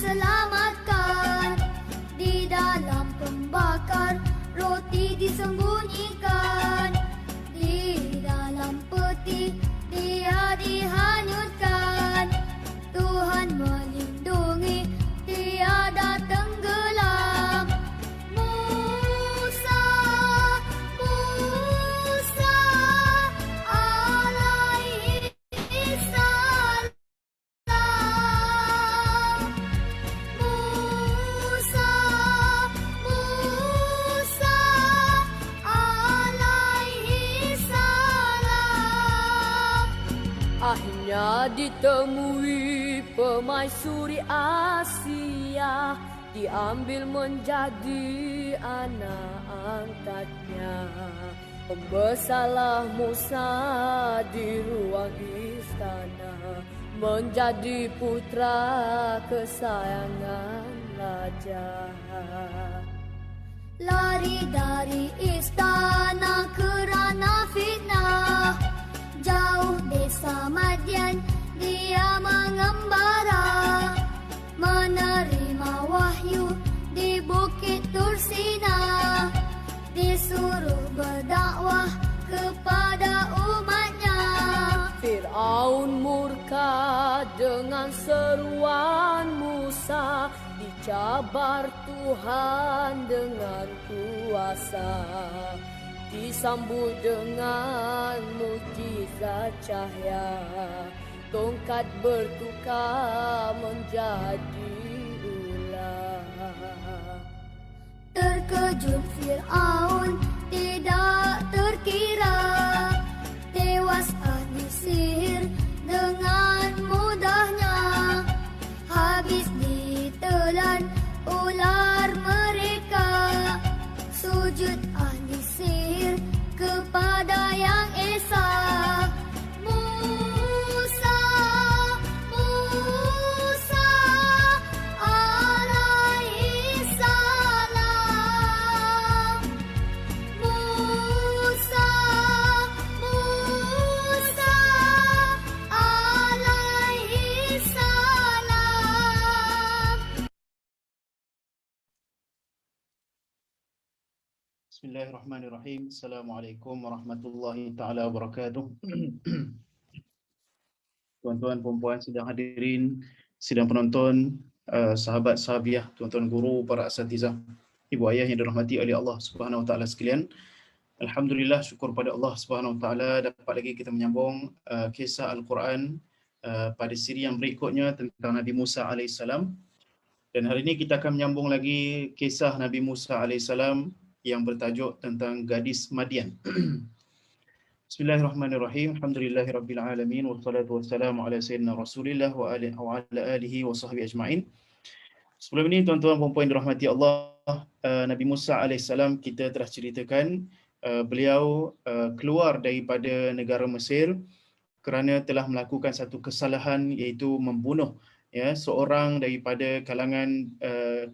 diselamatkan. Di dalam pembakar roti disembunyikan. Di dalam peti dia dihanyutkan. Tuhan melindungi, tiada tenggelam. Musa, Musa alaihi salam. Musa, Musa alaihi salam. Akhirnya ditemui pemaisuri Asia, diambil menjadi anak angkatnya. Membesarlah Musa di ruang istana, menjadi putra kesayangan raja. Lari dari istana kerana fitnah, jauh desa Madian dia mengembara, menerima wahyu di bukit Tursina, disuruh berdakwah kepada umatnya. Fir'aun murka dengan seruan Musa, dicabar Tuhan dengan kuasa, disambut dengan mukjizat cahaya, tongkat bertukar menjadi ular. Terkejut Fir'aun tidak terkira, tewas ahli sihir dengan mudahnya, habis ditelan ular mereka. Sujud ahli sihir kepada Yang Esa. Musa, Musa alaihi salam. Musa, Musa alaihi salam. Bismillahirrahmanirrahim. Assalamualaikum warahmatullahi taala wabarakatuh. Tuan-tuan, puan-puan, sidang hadirin, sidang penonton, sahabat sahabiah, tuan-tuan guru, para asatizah, ibu ayah yang dirahmati oleh Allah Subhanahu wa taala sekalian. Alhamdulillah, syukur pada Allah Subhanahu wa taala dapat lagi kita menyambung kisah Al-Quran pada siri yang berikutnya tentang Nabi Musa alaihissalam. Dan hari ini kita akan menyambung lagi kisah Nabi Musa alaihissalam yang bertajuk tentang gadis Madian. Bismillahirrahmanirrahim. Alhamdulillahirabbil alamin wassalatu wassalamu ala sayyidina Rasulillah wa ala alihi wa sahbihi ajma'in. Sebelum ini tuan-tuan dan puan-puan dirahmati Allah, Nabi Musa alaihissalam kita telah ceritakan beliau keluar daripada negara Mesir kerana telah melakukan satu kesalahan, iaitu membunuh seorang daripada kalangan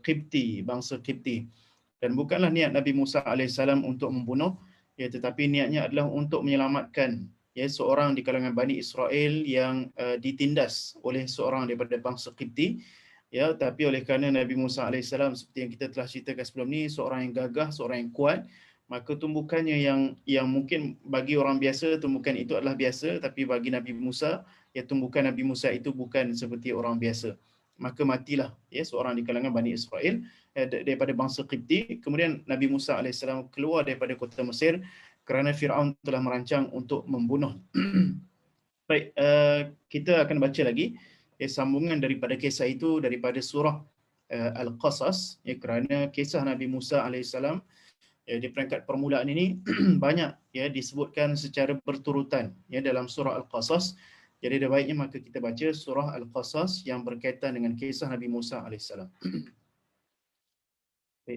Qibti, bangsa Qibti. Dan bukanlah niat Nabi Musa alaihissalam untuk membunuh, tetapi niatnya adalah untuk menyelamatkan seorang di kalangan Bani Israel yang ditindas oleh seorang daripada bangsa Qibti. Tapi oleh kerana Nabi Musa alaihissalam seperti yang kita telah ceritakan sebelum ni, seorang yang gagah, seorang yang kuat, maka tumbukannya yang mungkin bagi orang biasa tumbukan itu adalah biasa, tapi bagi Nabi Musa, tumbukan Nabi Musa itu bukan seperti orang biasa. Maka matilah seorang di kalangan Bani Israel daripada bangsa Qibti. Kemudian Nabi Musa AS keluar daripada kota Mesir kerana Fir'aun telah merancang untuk membunuh. Baik, kita akan baca lagi sambungan daripada kisah itu daripada surah Al-Qasas, kerana kisah Nabi Musa AS di peringkat permulaan ini banyak disebutkan secara berturutan dalam surah Al-Qasas. Jadi ada baiknya maka kita baca surah Al-Qasas yang berkaitan dengan kisah Nabi Musa AS.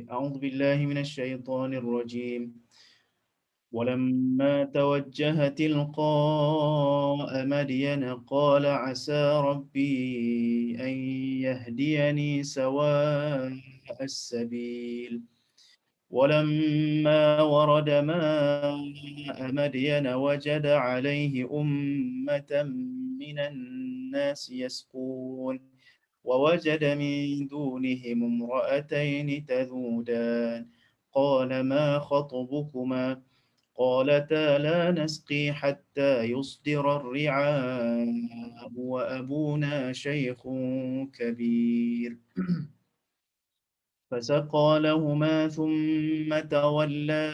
A'udzu billahi minasyaitonir rajim. Walamma tawajjaha tilqa'a Madyana qala 'asa rabbi an yahdiyani sawa'as sabil. ولما ورد ماء مدين وجد عليه أمة من الناس يسقون ووجد من دونهم امرأتين تذودان قال ما خطبكما قالتا لا نسقي حتى يصدر الرعاء وأبونا شيخ كبير فسقى لهما ثم تولى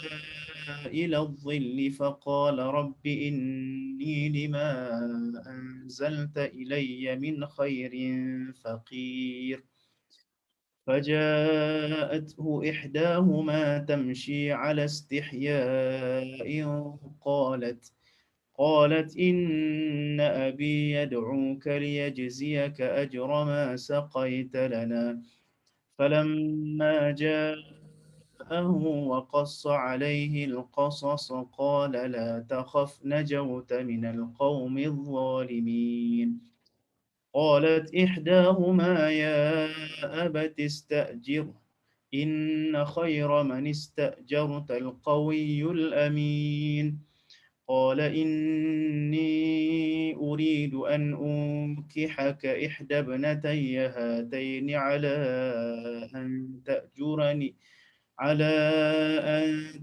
إلى الظل فقال رب إني لما أنزلت إلي من خير فقير فجاءته إحداهما تمشي على استحياء قالت إن أبي يدعوك ليجزيك أجر ما سقيت لنا فلما جاءه وقص عليه القصص قال لا تخف نجوت من القوم الظالمين قالت إحداهما يا أبت استأجره إن خير من استأجرت القوي الأمين قال إني أريد أن أنكحك إحدى ابنتي هاتين على أن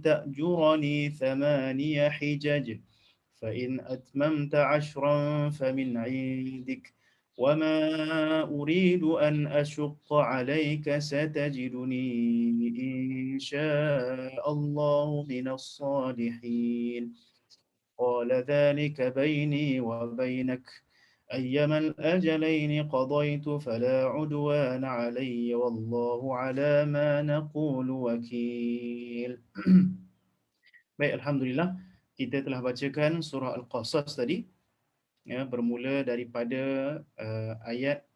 تأجرني 8 حجج فإن أتممت 10 فمن عندك وما أريد أن أشق عليك ستجدني إن شاء الله من الصالحين قال ذلك بيني وبينك أيما الأجلين قضيت فلا عدوان علي والله على ما نقول وكيل. Baik, Alhamdulillah, kita telah bacakan surah Al-Qasas tadi, ya, bermula daripada ayat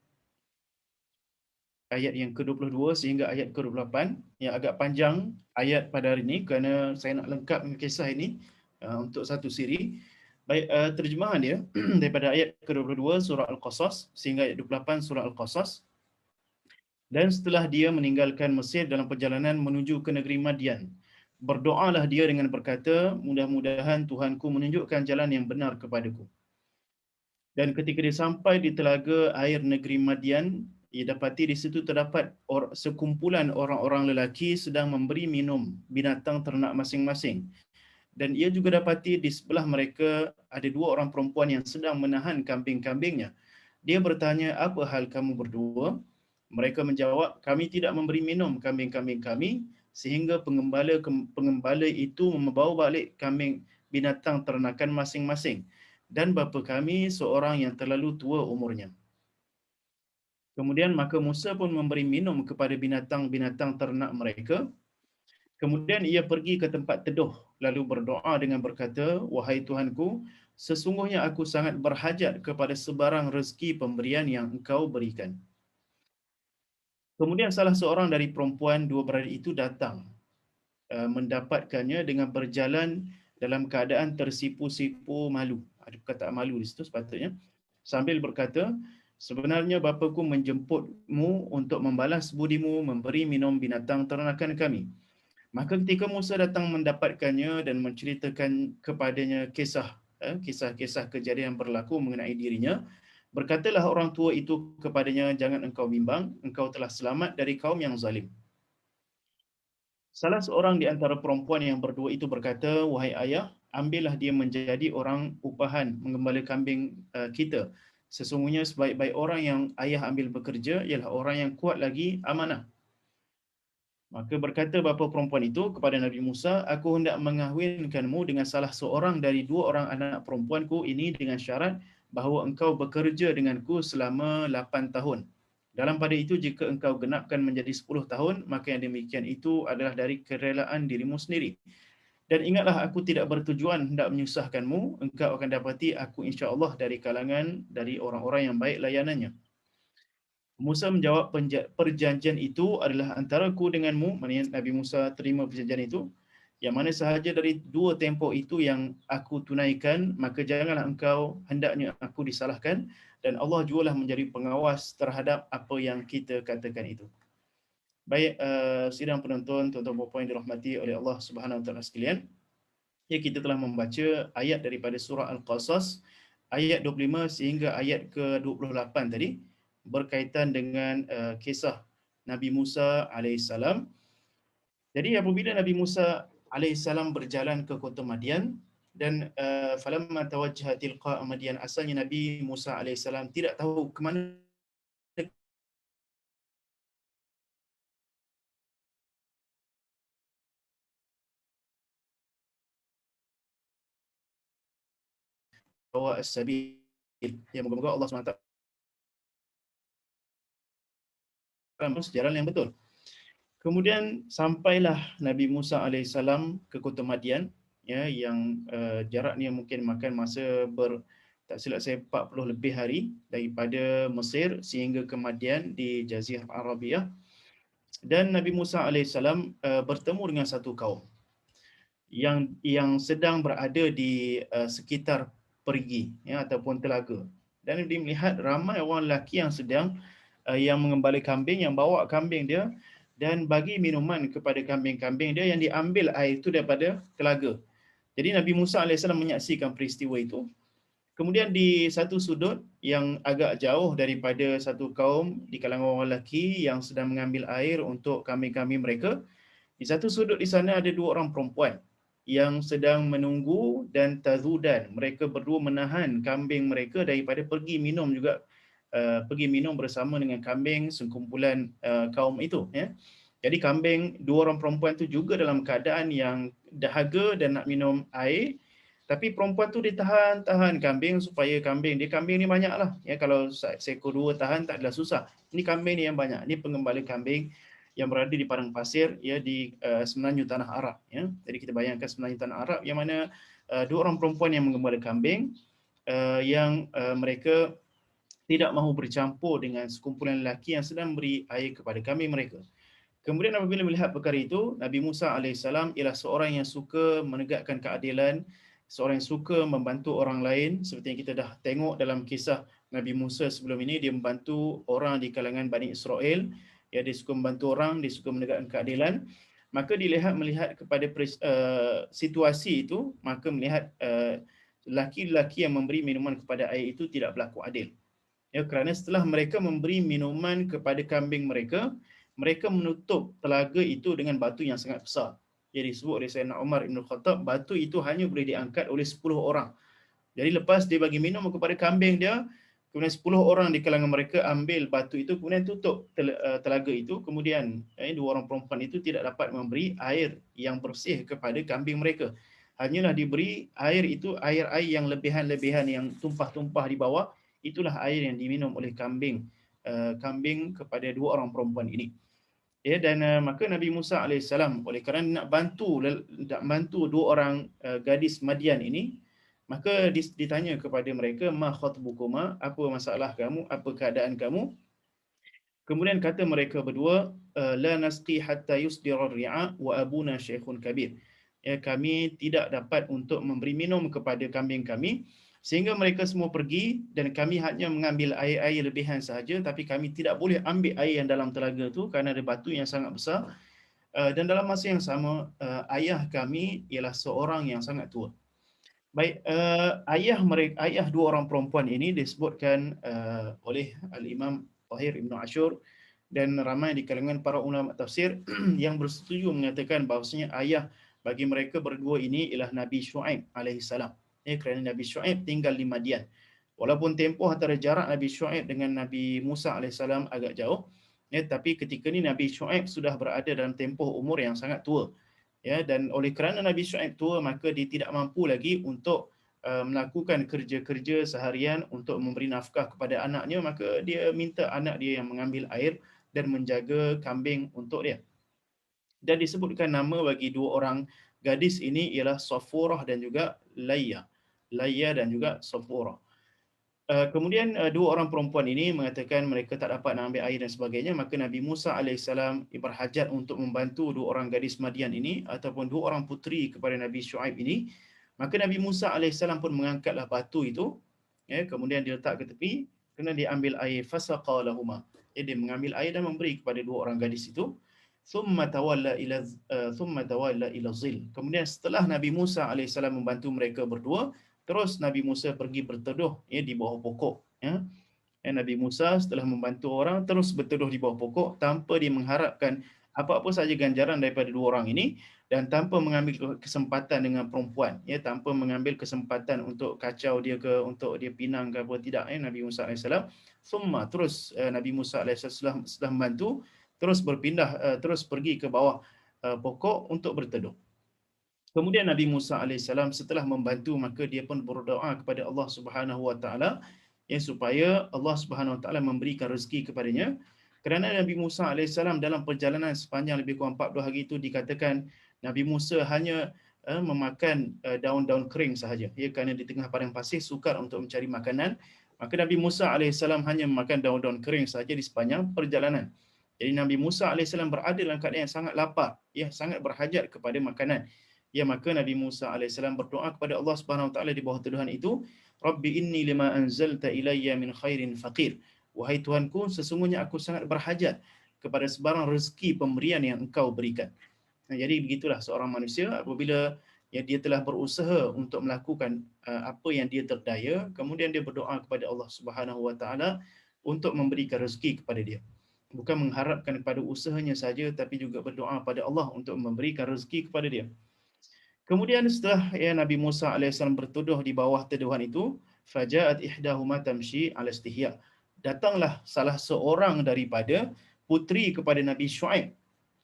yang ke-22 sehingga ayat ke-28, yang agak panjang ayat pada hari ini kerana saya nak lengkapkan kisah ini untuk satu siri. Baik, terjemahan dia daripada ayat ke-22 surah Al-Qasas sehingga ayat 28 surah Al-Qasas. Dan setelah dia meninggalkan Mesir dalam perjalanan menuju ke negeri Madian, berdoalah dia dengan berkata, mudah-mudahan Tuhanku menunjukkan jalan yang benar kepadaku. Dan ketika dia sampai di telaga air negeri Madian, ia dapati di situ terdapat sekumpulan orang-orang lelaki sedang memberi minum binatang ternak masing-masing. Dan ia juga dapati di sebelah mereka ada 2 orang perempuan yang sedang menahan kambing-kambingnya. Dia bertanya, apa hal kamu berdua? Mereka menjawab, kami tidak memberi minum kambing-kambing kami, sehingga pengembala itu membawa balik kambing binatang ternakan masing-masing. Dan bapa kami seorang yang terlalu tua umurnya. Kemudian maka Musa pun memberi minum kepada binatang-binatang ternak mereka. Kemudian ia pergi ke tempat teduh, lalu berdoa dengan berkata, wahai Tuhanku, sesungguhnya aku sangat berhajat kepada sebarang rezeki pemberian yang engkau berikan. Kemudian salah seorang dari perempuan 2 beradik itu datang, mendapatkannya dengan berjalan dalam keadaan tersipu-sipu malu. Ada perkataan malu di situ sepatutnya. Sambil berkata, sebenarnya bapaku menjemputmu untuk membalas budimu, memberi minum binatang ternakan kami. Maka ketika Musa datang mendapatkannya dan menceritakan kepadanya kisah-kisah kejadian berlaku mengenai dirinya, berkatalah orang tua itu kepadanya, jangan engkau bimbang, engkau telah selamat dari kaum yang zalim. Salah seorang di antara perempuan yang berdua itu berkata, wahai ayah, ambillah dia menjadi orang upahan menggembala kambing kita. Sesungguhnya sebaik-baik orang yang ayah ambil bekerja ialah orang yang kuat lagi amanah. Maka berkata bapa perempuan itu kepada Nabi Musa, aku hendak mengahwinkanmu dengan salah seorang dari 2 orang anak perempuanku ini dengan syarat bahawa engkau bekerja denganku selama 8 tahun. Dalam pada itu, jika engkau genapkan menjadi 10 tahun, maka yang demikian itu adalah dari kerelaan dirimu sendiri. Dan ingatlah, aku tidak bertujuan hendak menyusahkanmu, engkau akan dapati aku insya-Allah dari kalangan dari orang-orang yang baik layanannya. Musa menjawab, perjanjian itu adalah antaraku denganmu, maknanya Nabi Musa terima perjanjian itu, yang mana sahaja dari 2 tempoh itu yang aku tunaikan, maka janganlah engkau hendaknya aku disalahkan, dan Allah jugalah menjadi pengawas terhadap apa yang kita katakan itu. Baik, sidang penonton, tuan-tuan dan puan yang dirahmati oleh Allah Subhanahu Wa Taala sekalian, ya, kita telah membaca ayat daripada surah Al-Qasas, ayat 25 sehingga ayat ke-28 tadi. berkaitan dengan kisah Nabi Musa alaihissalam. Jadi apabila Nabi Musa alaihissalam berjalan ke kota Madian dan falamma tawajjaha tilqa Madian, asalnya Nabi Musa alaihissalam tidak tahu ke mana bawa as-sabil. Ya, moga-moga Allah SWT jalan yang betul. Kemudian sampailah Nabi Musa alaihissalam ke kota Madian, ya, yang jaraknya mungkin makan masa tak silap saya 40 lebih hari daripada Mesir sehingga ke Madian di Jazirah Arabia. Dan Nabi Musa alaihissalam bertemu dengan satu kaum yang sedang berada di sekitar perigi, ya, ataupun telaga. Dan dia melihat ramai orang lelaki yang sedang yang mengembala kambing, yang bawa kambing dia dan bagi minuman kepada kambing-kambing dia yang diambil air itu daripada telaga. Jadi Nabi Musa alaihissalam menyaksikan peristiwa itu. Kemudian di satu sudut yang agak jauh daripada satu kaum di kalangan orang lelaki yang sedang mengambil air untuk kambing-kambing mereka, di satu sudut di sana ada dua orang perempuan yang sedang menunggu dan tazudan. Mereka berdua menahan kambing mereka daripada pergi minum juga, pergi minum bersama dengan kambing sekumpulan kaum itu, ya. Jadi kambing dua orang perempuan tu juga dalam keadaan yang dahaga dan nak minum air, tapi perempuan tu ditahan kambing supaya kambing ni banyaklah, ya. Kalau seekor dua tahan tak adalah susah. Ini kambing ni yang banyak. Ini pengembala kambing yang berada di padang pasir, ya, di semenanjung tanah Arab, ya. Jadi kita bayangkan semenanjung tanah Arab yang mana dua orang perempuan yang mengembala kambing, yang mereka tidak mahu bercampur dengan sekumpulan lelaki yang sedang beri air kepada kambing mereka. Kemudian apabila melihat perkara itu, Nabi Musa alaihissalam ialah seorang yang suka menegakkan keadilan, seorang yang suka membantu orang lain, seperti yang kita dah tengok dalam kisah Nabi Musa sebelum ini. Dia membantu orang di kalangan Bani Israel, ya, dia suka membantu orang, dia suka menegakkan keadilan. Maka melihat kepada situasi itu, maka melihat lelaki-lelaki yang memberi minuman kepada air itu tidak berlaku adil. Ya, kerana setelah mereka memberi minuman kepada kambing mereka, mereka menutup telaga itu dengan batu yang sangat besar. Jadi disebut oleh Sayyidina Umar Ibn Khattab, batu itu hanya boleh diangkat oleh 10 orang. Jadi lepas dia bagi minum kepada kambing dia, kemudian 10 orang di kalangan mereka ambil batu itu, kemudian tutup telaga itu. Kemudian dua orang perempuan itu tidak dapat memberi air yang bersih kepada kambing mereka. Hanyalah diberi air itu, air-air yang lebihan-lebihan yang tumpah-tumpah di bawah, itulah air yang diminum oleh kambing kepada dua orang perempuan ini. Ya, dan maka Nabi Musa alaihissalam oleh kerana nak bantu dua orang gadis Madian ini, maka ditanya kepada mereka, ma khatbukuma, apa masalah kamu, apa keadaan kamu? Kemudian kata mereka berdua, la nasqi hatta yusdira ar-ri'a wa abuna syekhun kabir. Ya, kami tidak dapat untuk memberi minum kepada kambing kami, sehingga mereka semua pergi dan kami hanya mengambil air-air lebihan sahaja, tapi kami tidak boleh ambil air yang dalam telaga tu kerana ada batu yang sangat besar. Dan dalam masa yang sama, ayah kami ialah seorang yang sangat tua. Baik, ayah dua orang perempuan ini disebutkan oleh Al-Imam Tahir Ibn Ashur dan ramai di kalangan para ulama tafsir yang bersetuju mengatakan bahawasanya ayah bagi mereka berdua ini ialah Nabi Shu'aib alaihissalam. Kerana Nabi Shu'aib tinggal di Madian. Walaupun tempoh antara jarak Nabi Shu'aib dengan Nabi Musa alaihissalam agak jauh, tapi ketika ni Nabi Shu'aib sudah berada dalam tempoh umur yang sangat tua. Ya, dan oleh kerana Nabi Shu'aib tua, maka dia tidak mampu lagi untuk melakukan kerja-kerja seharian untuk memberi nafkah kepada anaknya, maka dia minta anak dia yang mengambil air dan menjaga kambing untuk dia. Dan disebutkan nama bagi dua orang gadis ini ialah Safurah dan juga Layya dan juga Safurah. Kemudian dua orang perempuan ini mengatakan mereka tak dapat nak ambil air dan sebagainya, maka Nabi Musa alaihissalam berhajat untuk membantu dua orang gadis Madian ini ataupun dua orang puteri kepada Nabi Shu'aib ini. Maka Nabi Musa alaihissalam pun mengangkatlah batu itu, ya, kemudian dia letak ke tepi, kemudian dia ambil air, fasaqa lahuma. Dia mengambil air dan memberi kepada dua orang gadis itu. Thumma tawalla ila zil. Kemudian setelah Nabi Musa alaihissalam membantu mereka berdua, terus Nabi Musa pergi berteduh, ya, di bawah pokok, ya. Nabi Musa setelah membantu orang terus berteduh di bawah pokok tanpa dia mengharapkan apa-apa saja ganjaran daripada dua orang ini, dan tanpa mengambil kesempatan dengan perempuan, tanpa mengambil kesempatan untuk kacau dia ke, untuk dia pinang ke apa, tidak, Nabi Musa alaihissalam terus Nabi Musa alaihissalam setelah membantu terus berpindah, terus pergi ke bawah pokok untuk berteduh. Kemudian Nabi Musa alaihissalam setelah membantu, maka dia pun berdoa kepada Allah Subhanahu wa taala supaya Allah Subhanahu wa taala memberikan rezeki kepadanya. Kerana Nabi Musa alaihissalam dalam perjalanan sepanjang lebih kurang 40 hari itu dikatakan Nabi Musa hanya memakan daun-daun kering sahaja. Kerana di tengah padang pasir sukar untuk mencari makanan, maka Nabi Musa alaihissalam hanya memakan daun-daun kering sahaja di sepanjang perjalanan. Jadi Nabi Musa alaihissalam berada dalam keadaan yang sangat lapar, sangat berhajat kepada makanan. Maka Nabi Musa alaihissalam berdoa kepada Allah Subhanahu wa taala di bawah teduhan itu, Rabbi inni lima anzalta ilayya min khairin faqir. Wahai Tuhanku, sesungguhnya aku sangat berhajat kepada sebarang rezeki pemberian yang Engkau berikan. Jadi begitulah seorang manusia apabila dia telah berusaha untuk melakukan apa yang dia terdaya, kemudian dia berdoa kepada Allah Subhanahu wa taala untuk memberikan rezeki kepada dia. Bukan mengharapkan kepada usahanya saja, tapi juga berdoa pada Allah untuk memberikan rezeki kepada dia. Kemudian setelah Nabi Musa alaihissalam berteduh di bawah teduhan itu, faja'at ihdahuma tamshi 'ala istihya. Datanglah salah seorang daripada puteri kepada Nabi Shu'aib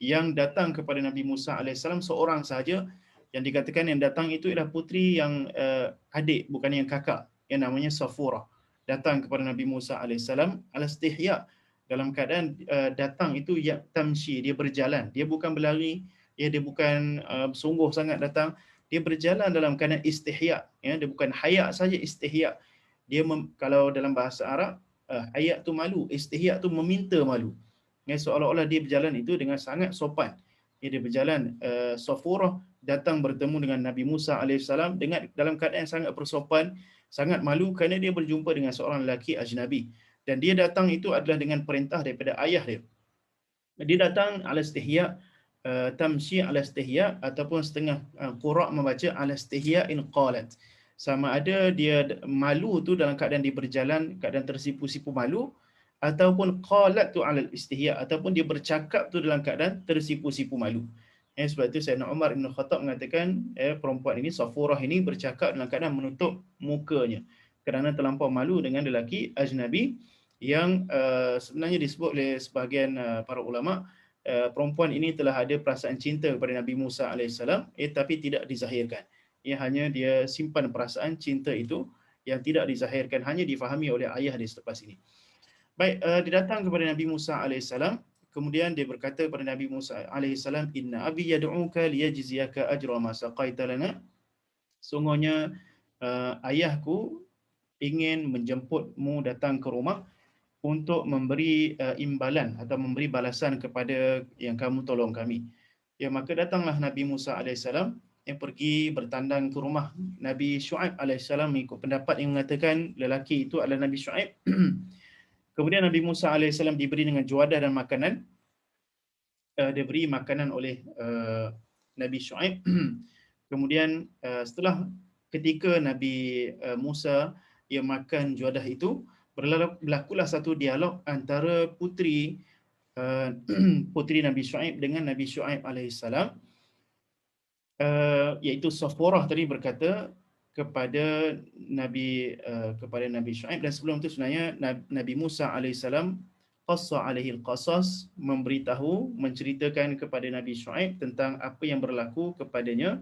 yang datang kepada Nabi Musa alaihissalam seorang sahaja, yang dikatakan yang datang itu ialah puteri yang adik, bukan yang kakak, yang namanya Safurah. Datang kepada Nabi Musa alaihissalam 'ala istihya, dalam keadaan datang itu ya tamshi, dia berjalan, dia bukan berlari, dia bukan sungguh sangat datang, dia berjalan dalam keadaan istihya, dia bukan haya saja, istihya. Dia kalau dalam bahasa Arab, haya tu malu, istihya tu meminta malu. Seolah-olah dia berjalan itu dengan sangat sopan. Dia berjalan, Safurah datang bertemu dengan Nabi Musa alaihissalam dengan dalam keadaan sangat bersopan, sangat malu kerana dia berjumpa dengan seorang lelaki ajnabi. Dan dia datang itu adalah dengan perintah daripada ayah dia. Dia datang ala istihya, tamshi ala istihya, ataupun setengah qura' membaca ala istihya in qalat. Sama ada dia malu tu dalam keadaan dia berjalan, keadaan tersipu-sipu malu, ataupun qalat tu ala istihya, ataupun dia bercakap tu dalam keadaan tersipu-sipu malu. Sebab itu Sayyidina Umar Ibn Khattab mengatakan perempuan ini, Safurah ini, bercakap dalam keadaan menutup mukanya kerana terlampau malu dengan lelaki ajnabi yang sebenarnya disebut oleh sebahagian para ulama, perempuan ini telah ada perasaan cinta kepada Nabi Musa alaihissalam, tapi tidak dizahirkan. Hanya dia simpan perasaan cinta itu yang tidak dizahirkan, hanya difahami oleh ayah dia selepas ini. Baik, dia datang kepada Nabi Musa alaihissalam, kemudian dia berkata kepada Nabi Musa alaihissalam, inna abi yad'uka liyajziyaka ajra ma saqaita lana. Sungguhnya ayahku ingin menjemputmu datang ke rumah untuk memberi imbalan atau memberi balasan kepada yang kamu tolong kami. Maka datanglah Nabi Musa alaihissalam yang pergi bertandang ke rumah Nabi Shu'aib alaihissalam, mengikut pendapat yang mengatakan lelaki itu adalah Nabi Shu'aib. Kemudian Nabi Musa alaihissalam diberi dengan juadah dan makanan. Diberi makanan oleh Nabi Shu'aib. Kemudian setelah ketika Nabi Musa makan juadah itu, berlakulah satu dialog antara puteri Nabi Shu'aib dengan Nabi Shu'aib alaihissalam, iaitu Safurah tadi berkata kepada Nabi Shu'aib, dan sebelum itu sebenarnya Nabi Musa alaihissalam qassa alaihi al-qasas, memberitahu, menceritakan kepada Nabi Shu'aib tentang apa yang berlaku kepadanya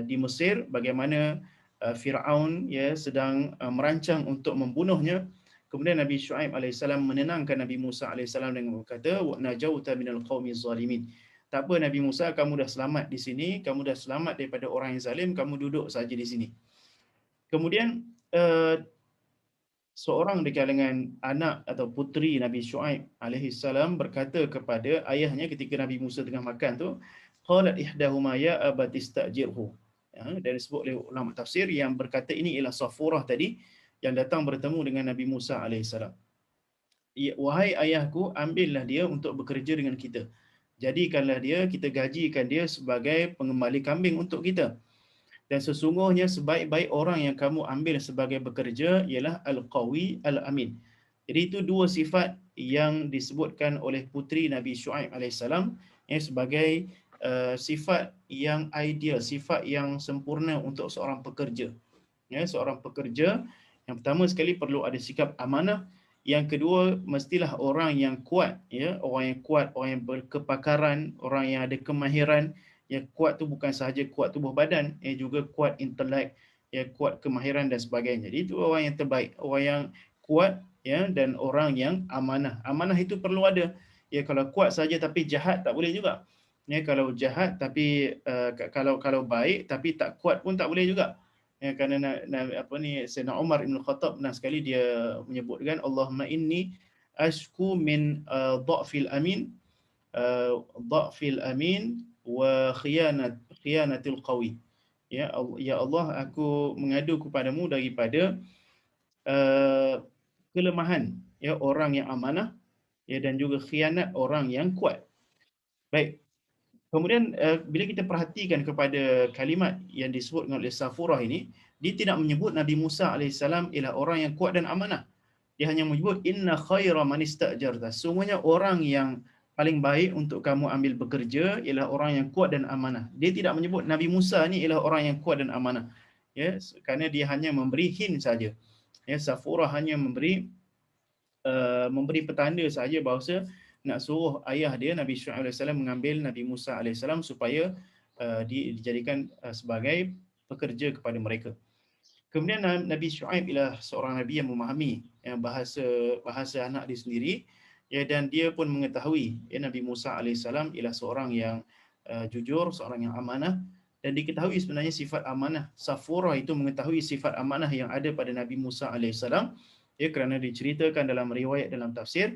di Mesir, bagaimana Fir'aun sedang merancang untuk membunuhnya. Kemudian Nabi Shu'aib alaihissalam menenangkan Nabi Musa alaihissalam dengan berkata, wa najauta minal qaumi zalimin. Tak apa Nabi Musa, kamu dah selamat di sini, kamu dah selamat daripada orang yang zalim, kamu duduk saja di sini. Kemudian seorang di kalangan anak atau puteri Nabi Shu'aib alaihissalam berkata kepada ayahnya ketika Nabi Musa tengah makan tu, qalat ihdahuma ya abati istajirhu. Dan disebut oleh ulama tafsir yang berkata ini ialah Safurah tadi yang datang bertemu dengan Nabi Musa alaihissalam. Wahai ayahku, ambillah dia untuk bekerja dengan kita. Jadikanlah dia, kita gajikan dia sebagai pengembali kambing untuk kita. Dan sesungguhnya sebaik-baik orang yang kamu ambil sebagai bekerja ialah Al-Qawi Al-Amin. Jadi itu dua sifat yang disebutkan oleh puteri Nabi Shu'aib alaihissalam sebagai sifat yang ideal, sifat yang sempurna untuk seorang pekerja. Seorang pekerja yang pertama sekali perlu ada sikap amanah, yang kedua mestilah orang yang kuat, orang yang kuat, orang yang berkepakaran, orang yang ada kemahiran. Yang kuat tu bukan sahaja kuat tubuh badan, juga kuat intelek, kuat kemahiran dan sebagainya. Jadi itu orang yang terbaik, orang yang kuat, dan orang yang amanah. Amanah itu perlu ada. Kalau kuat saja tapi jahat tak boleh juga. Kalau jahat tapi kalau baik tapi tak kuat pun tak boleh juga. Kerana Sayyidina Umar Ibn Khattab pernah sekali dia menyebutkan, Allahumma inni ashku min dha'fil amin, dha'fil amin wa khiyanatil qawi. Ya Allah, aku mengadu kepadamu daripada kelemahan orang yang amanah, dan juga khianat orang yang kuat. Baik. Kemudian bila kita perhatikan kepada kalimat yang disebutkan oleh Safurah ini, dia tidak menyebut Nabi Musa alaihissalam ialah orang yang kuat dan amanah. Dia hanya menyebut inna khaira man istajarta. Sungguhnya orang yang paling baik untuk kamu ambil bekerja ialah orang yang kuat dan amanah. Dia tidak menyebut Nabi Musa ni ialah orang yang kuat dan amanah. Kerana dia hanya memberi hint saja. Safurah hanya memberi petanda saja bahawa nak suruh ayah dia Nabi Shu'aib AS mengambil Nabi Musa AS supaya dijadikan sebagai pekerja kepada mereka. Kemudian Nabi Shu'aib ialah seorang Nabi yang memahami bahasa anak dia sendiri, dan dia pun mengetahui Nabi Musa AS ialah seorang yang jujur, seorang yang amanah, dan diketahui sebenarnya sifat amanah. Safurah itu mengetahui sifat amanah yang ada pada Nabi Musa AS, kerana diceritakan dalam riwayat dalam tafsir,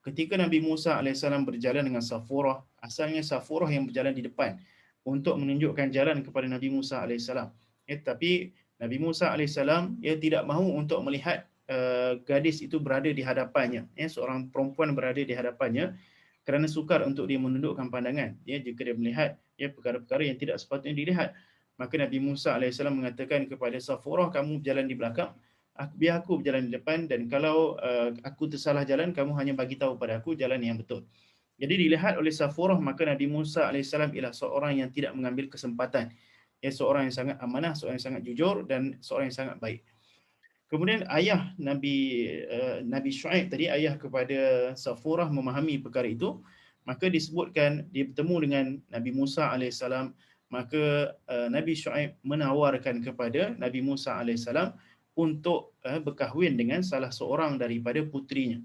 ketika Nabi Musa AS berjalan dengan Safurah, asalnya Safurah yang berjalan di depan untuk menunjukkan jalan kepada Nabi Musa AS. Tapi Nabi Musa AS tidak mahu untuk melihat gadis itu berada di hadapannya, seorang perempuan berada di hadapannya, kerana sukar untuk dia menundukkan pandangan jika dia melihat perkara-perkara yang tidak sepatutnya dilihat. Maka Nabi Musa AS mengatakan kepada Safurah, kamu berjalan di belakang, biar aku berjalan di depan, dan kalau aku tersalah jalan, kamu hanya bagi tahu pada aku jalan yang betul. Jadi dilihat oleh Safurah, maka Nabi Musa AS ialah seorang yang tidak mengambil kesempatan. Seorang yang sangat amanah, seorang yang sangat jujur, dan seorang yang sangat baik. Kemudian ayah Nabi Shu'aib tadi, ayah kepada Safurah, memahami perkara itu. Maka disebutkan dia bertemu dengan Nabi Musa AS, maka Nabi Shu'aib menawarkan kepada Nabi Musa AS untuk berkahwin dengan salah seorang daripada putrinya.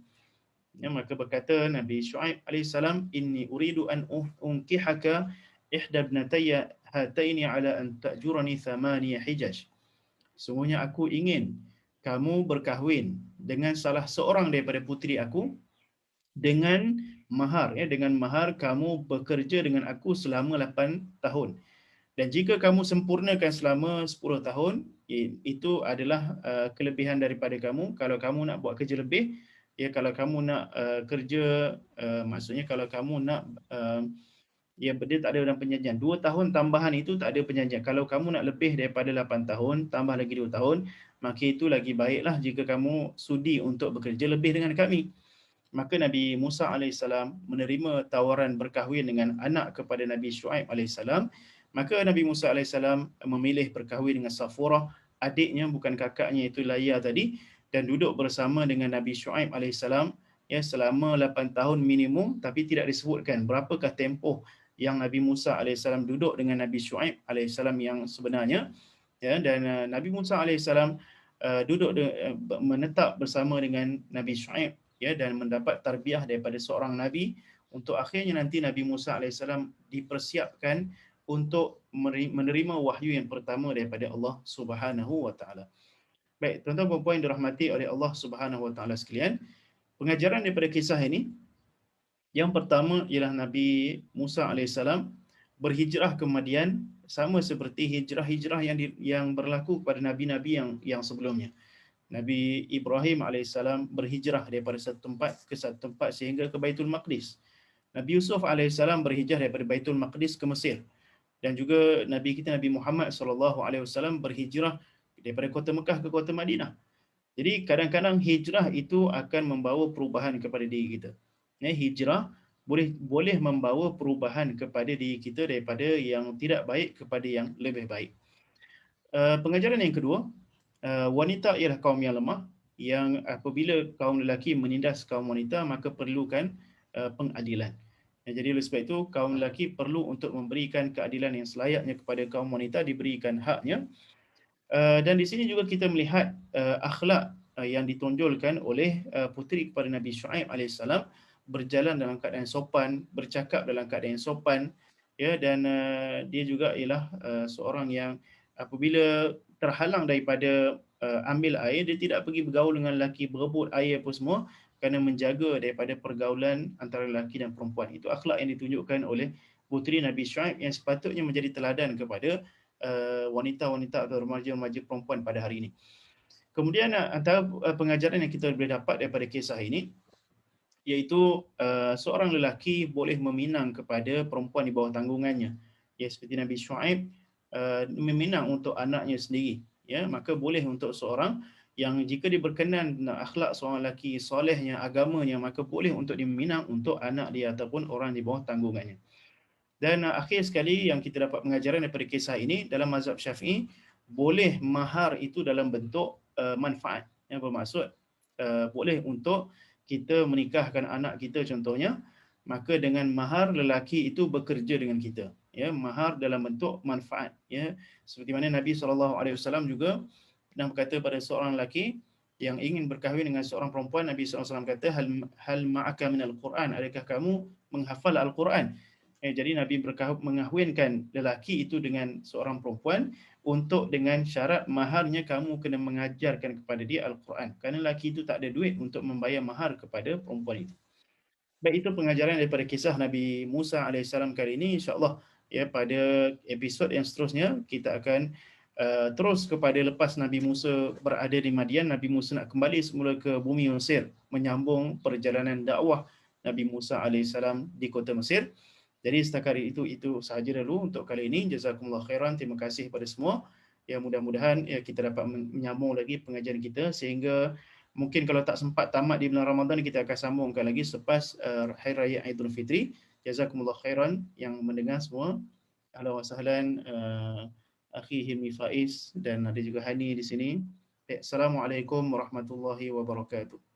Maka berkata Nabi Shu'aib AS, inni uridu an unkihaka ihda ibnatayya hataini ala an ta'jurani 8 hijaj. Sungguhnya aku ingin kamu berkahwin dengan salah seorang daripada puteri aku dengan mahar, dengan mahar kamu bekerja dengan aku selama 8 tahun. Dan jika kamu sempurnakan selama 10 tahun, itu adalah kelebihan daripada kamu. Kalau kamu nak buat kerja lebih, kalau kamu nak kerja, maksudnya kalau kamu nak, dia tak ada dalam perjanjian. 2 tahun tambahan itu tak ada perjanjian. Kalau kamu nak lebih daripada 8 tahun, tambah lagi 2 tahun, maka itu lagi baiklah jika kamu sudi untuk bekerja lebih dengan kami. Maka Nabi Musa AS menerima tawaran berkahwin dengan anak kepada Nabi Shu'aib AS. Maka Nabi Musa AS memilih berkahwin dengan Safurah, adiknya, bukan kakaknya, itu Laya tadi, dan duduk bersama dengan Nabi Shu'aib AS selama 8 tahun minimum, tapi tidak disebutkan berapakah tempoh yang Nabi Musa AS duduk dengan Nabi Shu'aib AS yang sebenarnya. Dan Nabi Musa AS duduk menetap bersama dengan Nabi Shu'aib, dan mendapat tarbiyah daripada seorang Nabi, untuk akhirnya nanti Nabi Musa AS dipersiapkan untuk menerima wahyu yang pertama daripada Allah Subhanahu wa taala. Baik, tuan-tuan dan puan yang dirahmati oleh Allah Subhanahu wa taala sekalian, pengajaran daripada kisah ini yang pertama ialah Nabi Musa AS berhijrah ke Madian, sama seperti hijrah-hijrah yang berlaku kepada nabi-nabi yang sebelumnya. Nabi Ibrahim AS berhijrah daripada satu tempat ke satu tempat sehingga ke Baitul Maqdis. Nabi Yusuf AS berhijrah daripada Baitul Maqdis ke Mesir. Dan juga Nabi kita Nabi Muhammad SAW berhijrah daripada kota Mekah ke kota Madinah. Jadi kadang-kadang hijrah itu akan membawa perubahan kepada diri kita. Hijrah boleh membawa perubahan kepada diri kita daripada yang tidak baik kepada yang lebih baik. Pengajaran yang kedua, wanita ialah kaum yang lemah, yang apabila kaum lelaki menindas kaum wanita, maka perlukan pengadilan. Jadi oleh sebab itu, kaum lelaki perlu untuk memberikan keadilan yang selayaknya kepada kaum wanita, diberikan haknya. Dan di sini juga kita melihat akhlak yang ditonjolkan oleh puteri kepada Nabi Shu'aib alaihissalam, berjalan dalam keadaan sopan, bercakap dalam keadaan sopan, ya, dan dia juga ialah seorang yang apabila terhalang daripada ambil air, dia tidak pergi bergaul dengan lelaki, berebut air apa semua, kerana menjaga daripada pergaulan antara lelaki dan perempuan. Itu akhlak yang ditunjukkan oleh puteri Nabi Shu'aib yang sepatutnya menjadi teladan kepada wanita-wanita atau remaja-remaja perempuan pada hari ini. Kemudian antara pengajaran yang kita boleh dapat daripada kisah ini, iaitu seorang lelaki boleh meminang kepada perempuan di bawah tanggungannya. Ya, seperti Nabi Shu'aib meminang untuk anaknya sendiri. Ya, maka boleh untuk seorang yang jika dia berkenan dengan akhlak seorang lelaki solehnya, agamanya, maka boleh untuk diminang untuk anak dia ataupun orang di bawah tanggungannya. Dan akhir sekali yang kita dapat pengajaran daripada kisah ini, dalam mazhab Syafi'i, boleh mahar itu dalam bentuk manfaat. Yang bermaksud boleh untuk kita menikahkan anak kita contohnya, maka dengan mahar lelaki itu bekerja dengan kita. Ya, mahar dalam bentuk manfaat. Ya, seperti mana Nabi SAW juga pernah berkata pada seorang lelaki yang ingin berkahwin dengan seorang perempuan, Nabi SAW kata, hal ma'aka minal Quran, adakah kamu menghafal Al-Quran? Jadi Nabi mengahwinkan lelaki itu dengan seorang perempuan untuk dengan syarat maharnya kamu kena mengajarkan kepada dia Al-Quran. Kerana lelaki itu tak ada duit untuk membayar mahar kepada perempuan itu. Baik, itu pengajaran daripada kisah Nabi Musa AS kali ini. InsyaAllah ya, pada episod yang seterusnya kita akan terus kepada lepas Nabi Musa berada di Madian, Nabi Musa nak kembali semula ke bumi Mesir, menyambung perjalanan dakwah Nabi Musa AS di kota Mesir. Jadi setakat itu sahaja dulu untuk kali ini. Jazakumullah khairan. Terima kasih kepada semua. Ya, mudah-mudahan ya, kita dapat menyambung lagi pengajian kita sehingga mungkin kalau tak sempat tamat di bulan Ramadan, kita akan sambungkan lagi selepas Hari Raya Aidul Fitri. Jazakumullah khairan yang mendengar semua. Ahlan wa sahlan akhi Hilmi Faiz dan ada juga Hani di sini. Assalamualaikum warahmatullahi wabarakatuh.